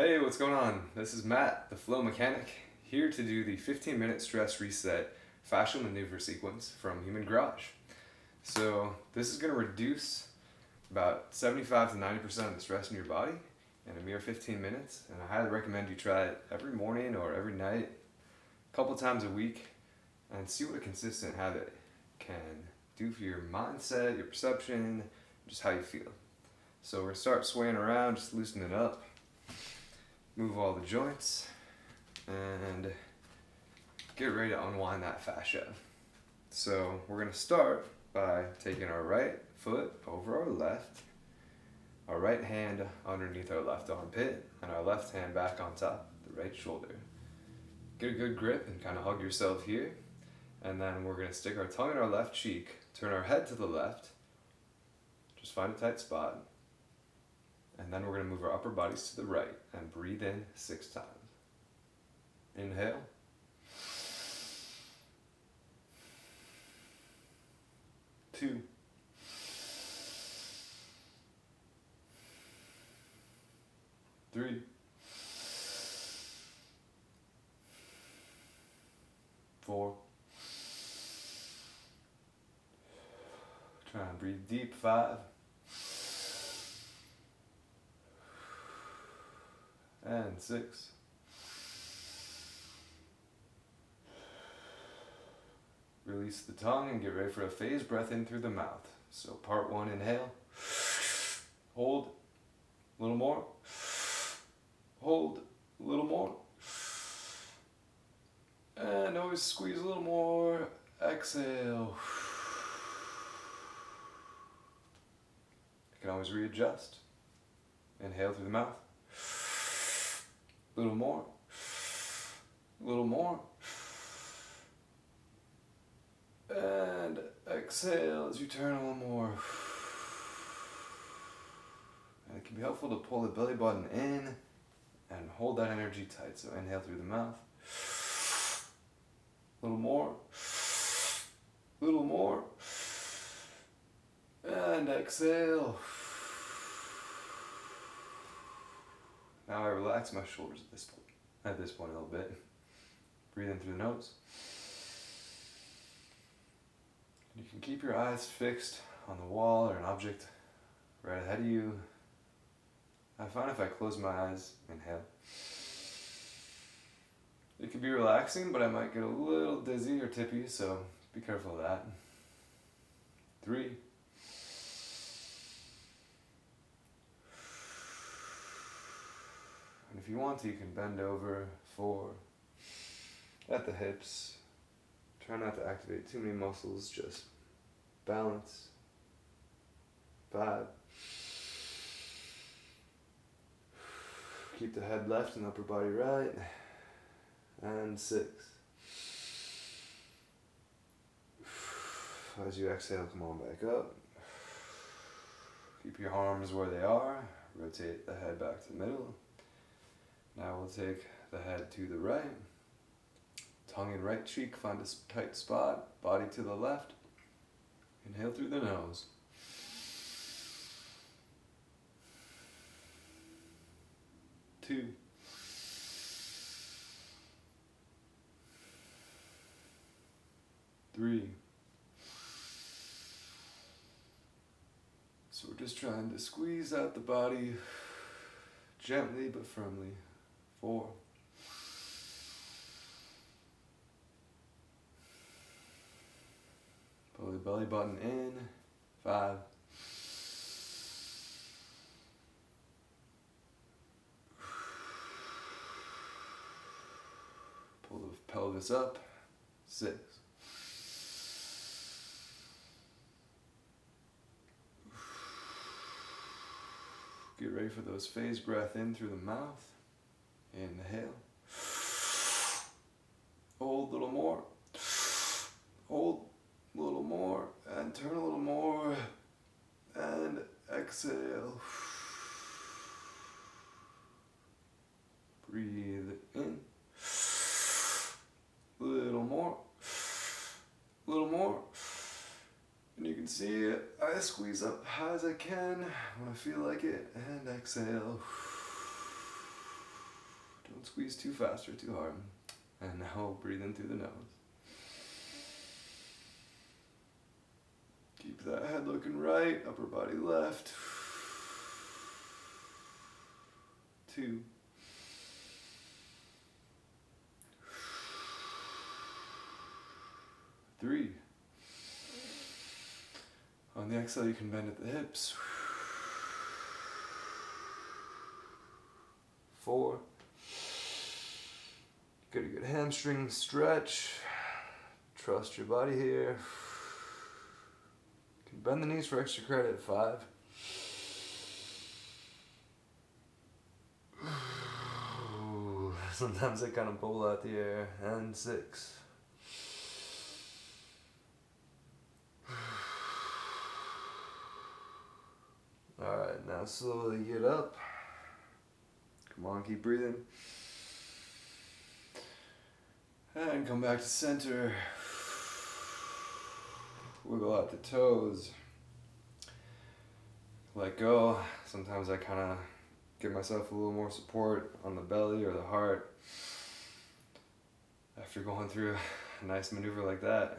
Hey, what's going on? This is Matt, the Flow Mechanic, here to do the 15-minute stress reset fascial maneuver sequence from Human Garage. So this is going to reduce about 75 to 90% of the stress in your body in a mere 15 minutes, and I highly recommend you try it every morning or every night, a couple times a week, and see what a consistent habit can do for your mindset, your perception, just how you feel. So we're going to start swaying around, just loosen it up. Move all the joints and get ready to unwind that fascia. So we're going to start by taking our right foot over our left, our right hand underneath our left armpit, and our left hand back on top of the right shoulder. Get a good grip and kind of hug yourself here. And then we're going to stick our tongue in our left cheek, turn our head to the left, just find a tight spot. And then we're going to move our upper bodies to the right and breathe in 6 times. Inhale. Two. Three. Four. Try and breathe deep. 5. And 6. Release the tongue and get ready for a phased breath in through the mouth. So part 1, inhale. Hold. A little more. Hold. A little more. And always squeeze a little more. Exhale. You can always readjust. Inhale through the mouth. A little more, a little more, and exhale as you turn a little more. And it can be helpful to pull the belly button in and hold that energy tight. So inhale through the mouth, a little more, and exhale. Now I relax my shoulders at this point a little bit. Breathe in through the nose. You can keep your eyes fixed on the wall or an object right ahead of you. I find if I close my eyes, inhale, it can be relaxing, but I might get a little dizzy or tippy, so be careful of that. 3. And if you want to, you can bend over. 4. At the hips. Try not to activate too many muscles, just balance. 5. Keep the head left and upper body right. And 6. As you exhale, come on back up. Keep your arms where they are. Rotate the head back to the middle. Now we'll take the head to the right, tongue in right cheek, find a tight spot, body to the left. Inhale through the nose. 2. 3. So we're just trying to squeeze out the body gently but firmly. 4. Pull the belly button in. 5. Pull the pelvis up. 6. Get ready for those phased breath in through the mouth. Inhale. Hold a little more. Hold a little more. And turn a little more. And exhale. Breathe in. A little more. A little more. And you can see I squeeze up high as I can when I feel like it. And exhale. Don't squeeze too fast or too hard. And now breathe in through the nose. Keep that head looking right, upper body left. 2. 3. On the exhale, you can bend at the hips. 4. Get a good hamstring stretch. Trust your body here. You can bend the knees for extra credit. 5. Sometimes I kind of bubble out the air. And 6. Alright, now slowly get up. Come on, keep breathing. And come back to center. Wiggle out the toes. Let go. Sometimes I kind of give myself a little more support on the belly or the heart after going through a nice maneuver like that.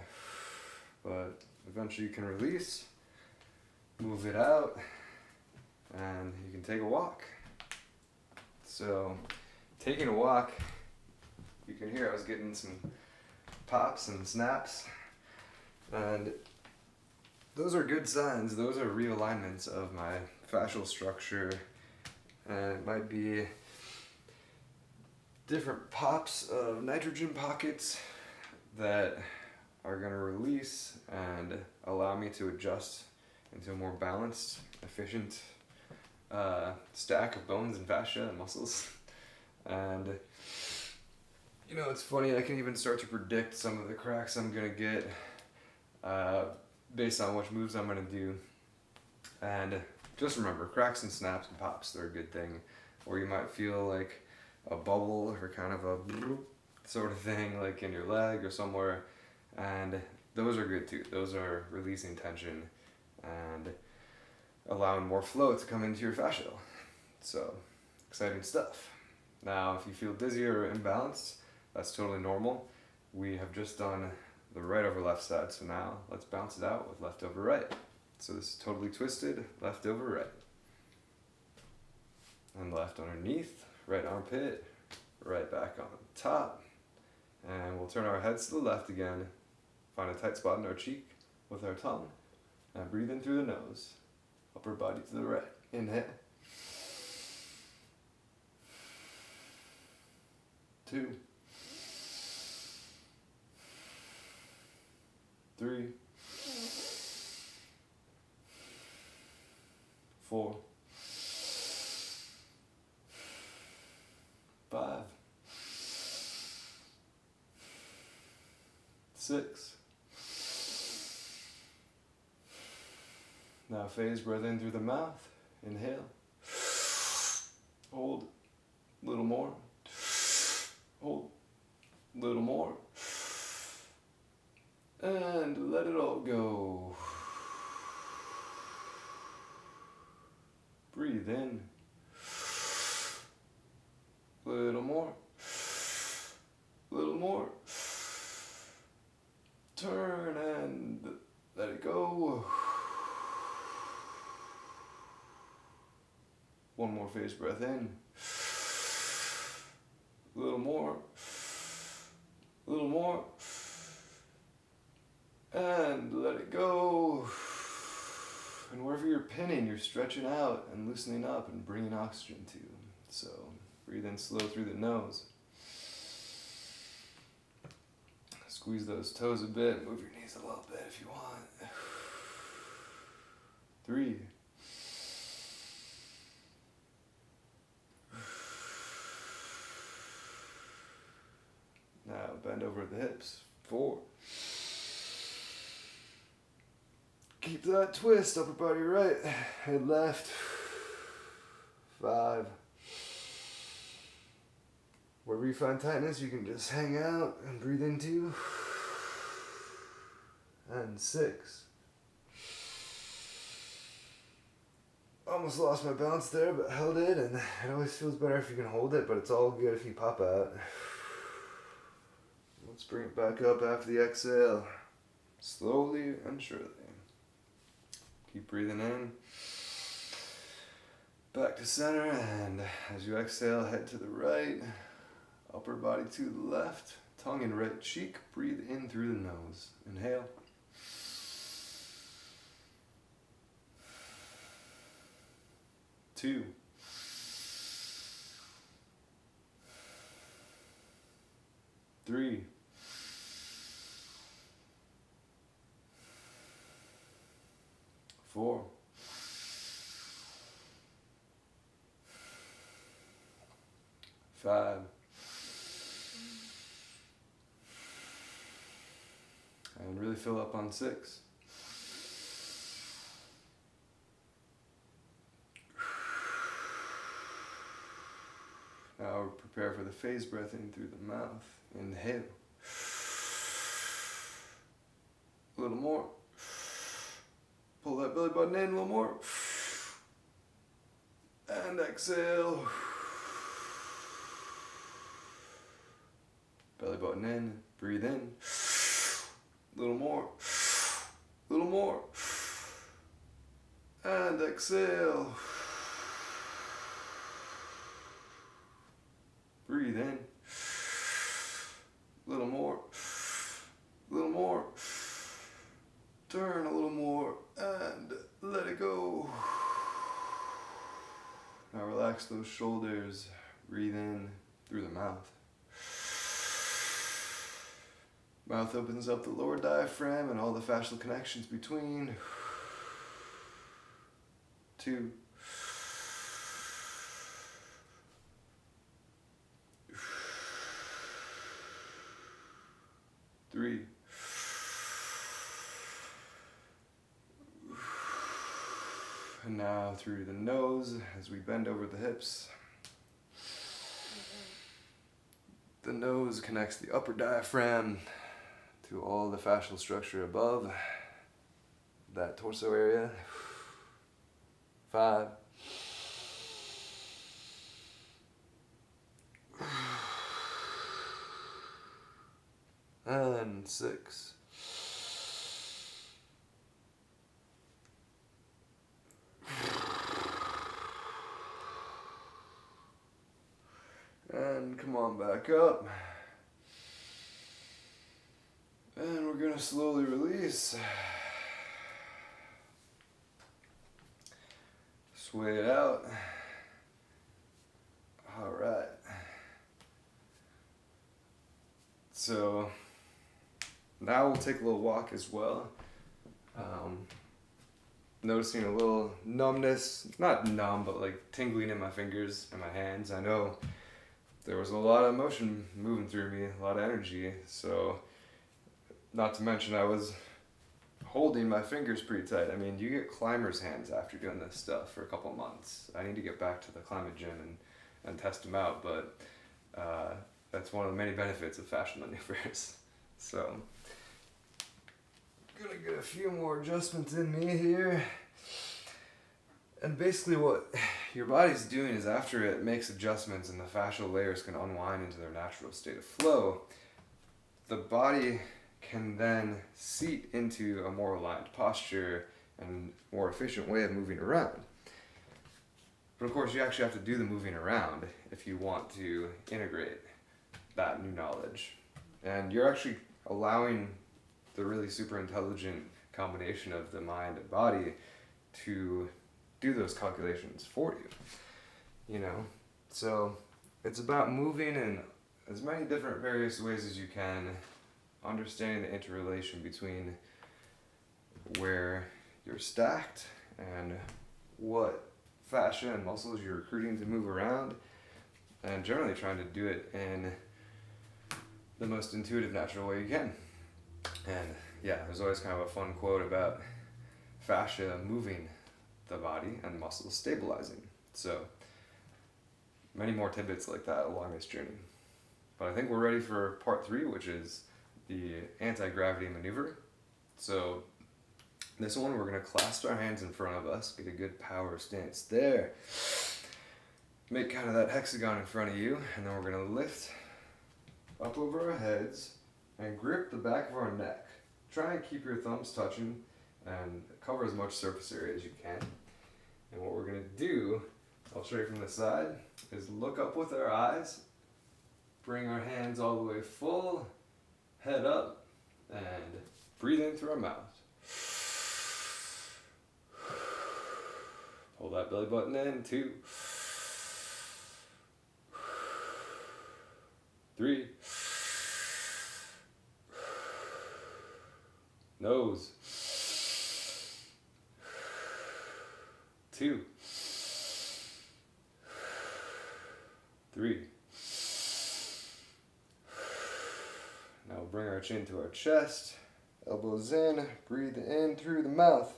But eventually you can release, move it out, and you can take a walk. So, taking a walk, you can hear I was getting some pops and snaps, and those are good signs. Those are realignments of my fascial structure, and it might be different pops of nitrogen pockets that are going to release and allow me to adjust into a more balanced, efficient stack of bones and fascia and muscles. And you know, it's funny, I can even start to predict some of the cracks I'm gonna get based on which moves I'm gonna do. And just remember, cracks and snaps and pops, they're a good thing. Or you might feel like a bubble or kind of a sort of thing like in your leg or somewhere, and those are good too. Those are releasing tension and allowing more flow to come into your fascia. So, exciting stuff. Now, if you feel dizzy or imbalanced, that's totally normal. We have just done the right over left side, so now let's bounce it out with left over right. So this is totally twisted, left over right. And left underneath, right armpit, right back on top. And we'll turn our heads to the left again, find a tight spot in our cheek with our tongue, and breathe in through the nose. Upper body to the right. Inhale. 2. 3. 4. 5. 6. Now phase breath in through the mouth. Inhale. Hold. A little more. Hold. A little more. And let it all go. Breathe in. A little more. A little more. Turn and let it go. One more phase breath in. A little more. A little more. And let it go. And wherever you're pinning, you're stretching out and loosening up and bringing oxygen to. So breathe in slow through the nose. Squeeze those toes a bit. Move your knees a little bit if you want. 3. Now bend over the hips. 4. Keep that twist, upper body right, head left. 5. Wherever you find tightness, you can just hang out and breathe into. And 6. almost lost my balance there, but held it, and it always feels better if you can hold it, but it's all good if you pop out. Let's bring it back up after the exhale. Slowly and surely. Keep breathing in. Back to center, and as you exhale, head to the right. Upper body to the left. Tongue in right cheek. Breathe in through the nose. Inhale. Two. Three. 4. 5. And really fill up on 6. Now prepare for the phase breath in through the mouth. Inhale. A little more. Pull that belly button in a little more. And exhale. Belly button in. Breathe in. A little more. A little more. And exhale. Breathe in. A little more. A little more. Turn a little more and let it go. Now relax those shoulders. Breathe in through the mouth. Mouth opens up the lower diaphragm and all the fascial connections between. 2. 3. And now through the nose as we bend over the hips. The nose connects the upper diaphragm to all the fascial structure above that torso area. 5. And 6. And come on back up. And we're going to slowly release. Sway it out. All right. So now we'll take a little walk as well. Noticing a little numbness, not numb, but like tingling in my fingers and my hands. I know there was a lot of emotion moving through me, a lot of energy. So not to mention I was holding my fingers pretty tight. I mean, you get climber's hands after doing this stuff for a couple of months. I need to get back to the climbing gym and test them out, but that's one of the many benefits of fascial maneuvers. So, gonna get a few more adjustments in me here. And basically what your body's doing is after it makes adjustments and the fascial layers can unwind into their natural state of flow, the body can then seat into a more aligned posture and more efficient way of moving around. But of course you actually have to do the moving around if you want to integrate that new knowledge. And you're actually allowing the really super intelligent combination of the mind and body to do those calculations for you, you know? So it's about moving in as many different various ways as you can, understanding the interrelation between where you're stacked and what fascia and muscles you're recruiting to move around, and generally trying to do it in the most intuitive, natural way you can. And yeah, there's always kind of a fun quote about fascia moving the body and muscles stabilizing. So many more tidbits like that along this journey. But I think we're ready for part 3, which is the anti-gravity maneuver. So This one, we're going to clasp our hands in front of us, get a good power stance there. Make kind of that hexagon in front of you, and then we're going to lift up over our heads and grip the back of our neck. Try and keep your thumbs touching and cover as much surface area as you can. And what we're going to do, I'll show you from the side, is look up with our eyes, bring our hands all the way full, head up, and breathe in through our mouth. Pull that belly button in, 2, 3, nose, 2, 3. Now we'll bring our chin to our chest, elbows in, breathe in through the mouth.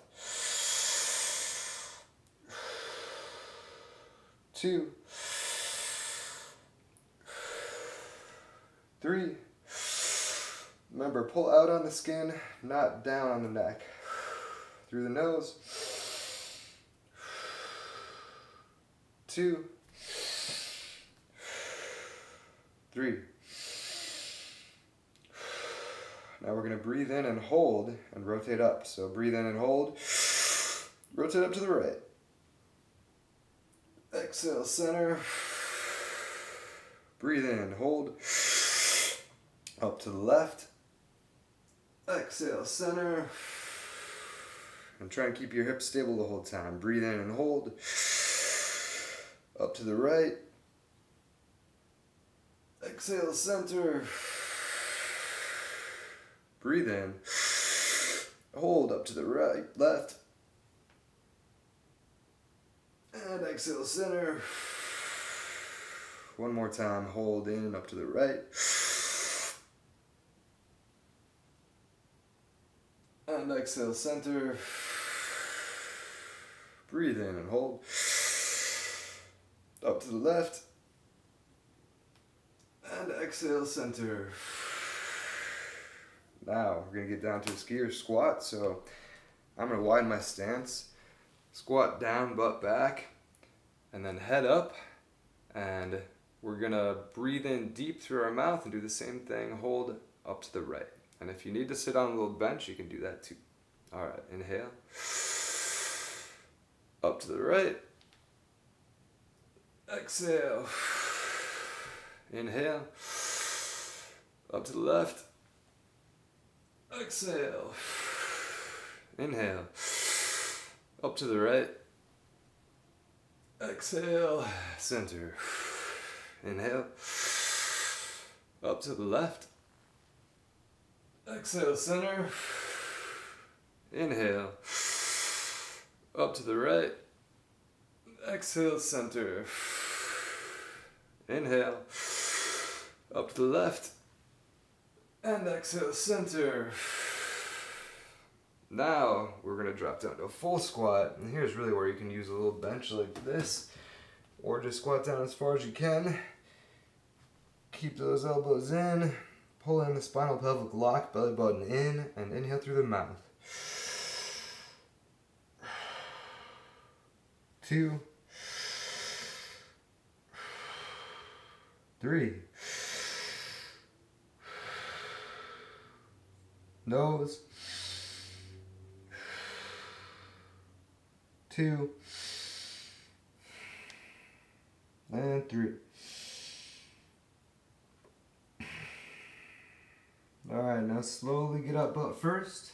2, 3. Remember, pull out on the skin, not down on the neck. Through the nose. 2, 3. Now we're going to breathe in and hold and rotate up. So breathe in and hold. Rotate up to the right. Exhale, center. Breathe in and hold. Up to the left. Exhale, center. And try and keep your hips stable the whole time. Breathe in and hold. Up to the right. Exhale, center. Breathe in. Hold up to the right, left. And exhale, center. One more time, hold in, up to the right. And exhale, center. Breathe in and hold. Up to the left. And exhale, center. Now, we're going to get down to a skier squat, so I'm going to widen my stance. Squat down, butt back, and then head up, and we're going to breathe in deep through our mouth and do the same thing, hold up to the right. And if you need to sit on a little bench, you can do that too. All right, inhale, up to the right, exhale, inhale, up to the left, exhale, inhale, up to the right, exhale, center, inhale, up to the left, exhale, center, inhale, up to the right, exhale, center, inhale, up to the left, and exhale, center. Now we're going to drop down to a full squat, and here's really where you can use a little bench like this, or just squat down as far as you can. Keep those elbows in, pull in the spinal pelvic lock, belly button in, and inhale through the mouth. 2, 3. Nose. 2 and 3. All right, now slowly get up butt first.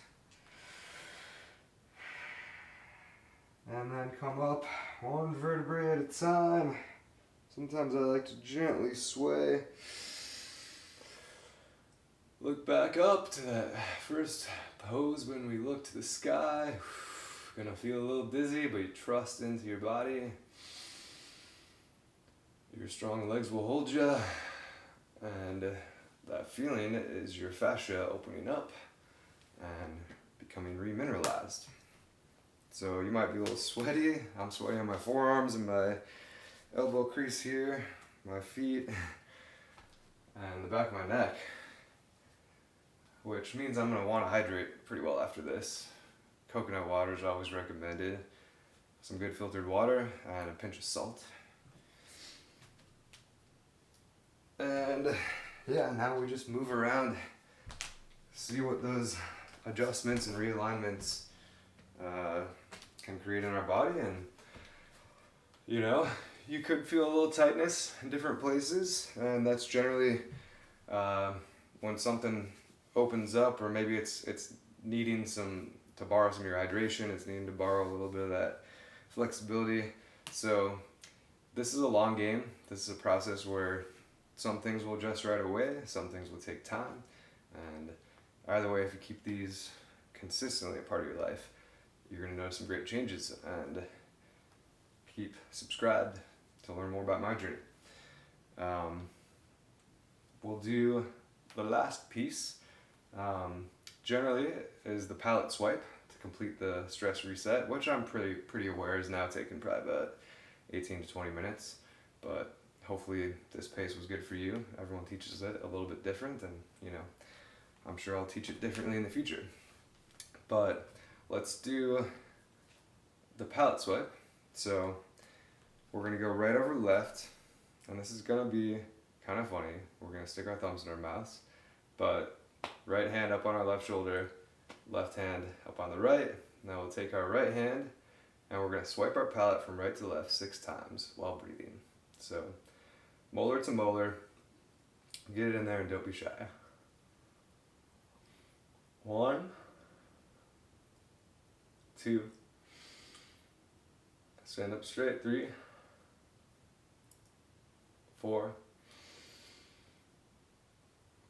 And then come up one vertebrae at a time. Sometimes I like to gently sway. Look back up to that first pose when we look to the sky. Gonna feel a little dizzy, but you trust into your body. Your strong legs will hold you, and that feeling is your fascia opening up and becoming remineralized. So you might be a little sweaty. I'm sweaty on my forearms and my elbow crease here, my feet, and the back of my neck, which means I'm going to want to hydrate pretty well after this. coconut water is always recommended. Some good filtered water and a pinch of salt. And yeah, now we just move around, see what those adjustments and realignments can create in our body. And you know, you could feel a little tightness in different places, and that's generally when something opens up, or maybe it's needing to borrow some of your hydration, it's needing to borrow a little bit of that flexibility. So this is a long game. This is a process where some things will adjust right away, some things will take time, and either way, if you keep these consistently a part of your life, you're going to notice some great changes. And keep subscribed to learn more about my journey. We'll do the last piece, generally, is the Palate Swipe to complete the stress reset, which I'm pretty aware is now taking probably about 18 to 20 minutes, but hopefully this pace was good for you. Everyone teaches it a little bit different, and you know, I'm sure I'll teach it differently in the future. But let's do the Palate Swipe. So we're going to go right over left, and this is going to be kind of funny. We're going to stick our thumbs in our mouths, but right hand up on our left shoulder, left hand up on the right. Now we'll take our right hand and we're going to swipe our palate from right to left 6 times while breathing. So molar to molar, get it in there and don't be shy. 1, 2, stand up straight, 3, 4,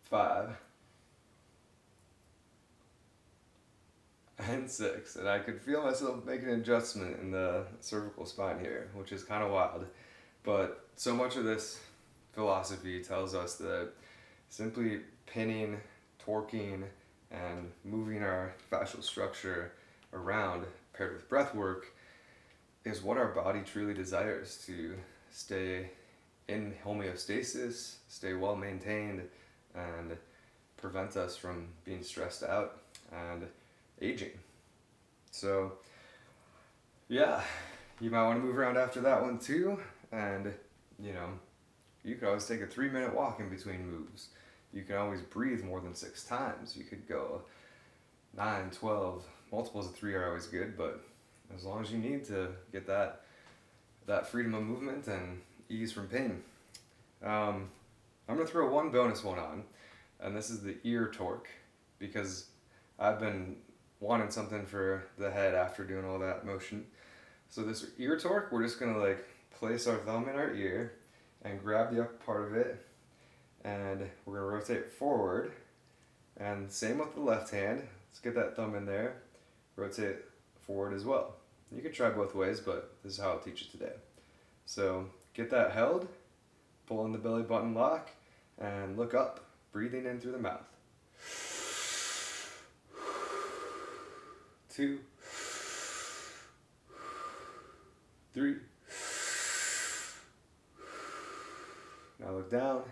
5, and 6. And I could feel myself making an adjustment in the cervical spine here, which is kind of wild. But so much of this philosophy tells us that simply pinning, torquing, and moving our fascial structure around, paired with breath work, is what our body truly desires, to stay in homeostasis, stay well maintained, and prevent us from being stressed out and aging. So yeah, you might want to move around after that one too, and you know, you could always take a 3-minute walk in between moves. You can always breathe more than 6 times. You could go 9, 12, multiples of 3 are always good, but as long as you need to get that freedom of movement and ease from pain. I'm going to throw one bonus one on, and this is the ear torque, because I've been wanting something for the head after doing all that motion. So this ear torque, we're just going to like place our thumb in our ear and grab the upper part of it, and we're going to rotate it forward. And same with the left hand. Let's get that thumb in there, rotate forward as well. You can try both ways, but this is how I'll teach it today. So get that held, pull in the belly button lock, and look up, breathing in through the mouth. 2, 3. Now look down.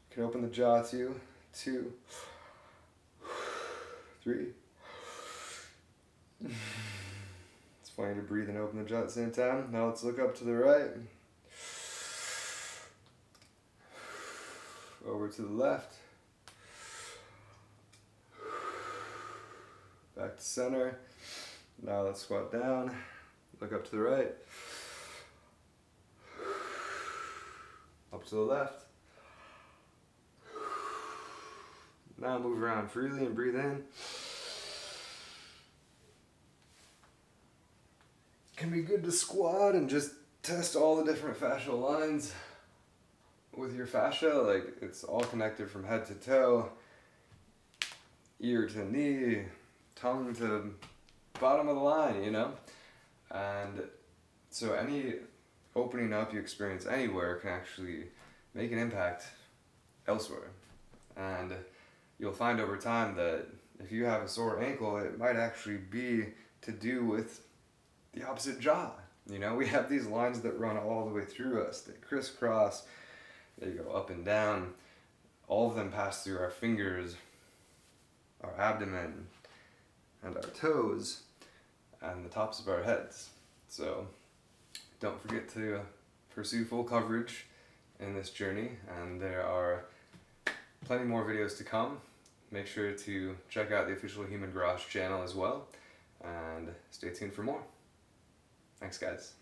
You can open the jaw too. 2, 3. It's funny to breathe and open the jaw at the same time. Now let's look up to the right. Over to the left. Back to center. Now let's squat down. Look up to the right. Up to the left. Now move around freely and breathe in. Can be good to squat and just test all the different fascial lines with your fascia. Like, it's all connected from head to toe, ear to knee, tongue to bottom of the line, you know? And so any opening up you experience anywhere can actually make an impact elsewhere. And you'll find over time that if you have a sore ankle, it might actually be to do with the opposite jaw. You know, we have these lines that run all the way through us. They crisscross, they go up and down. All of them pass through our fingers, our abdomen, and our toes and the tops of our heads. So don't forget to pursue full coverage in this journey, and there are plenty more videos to come. Make sure to check out the official Human Garage channel as well, and stay tuned for more. Thanks guys.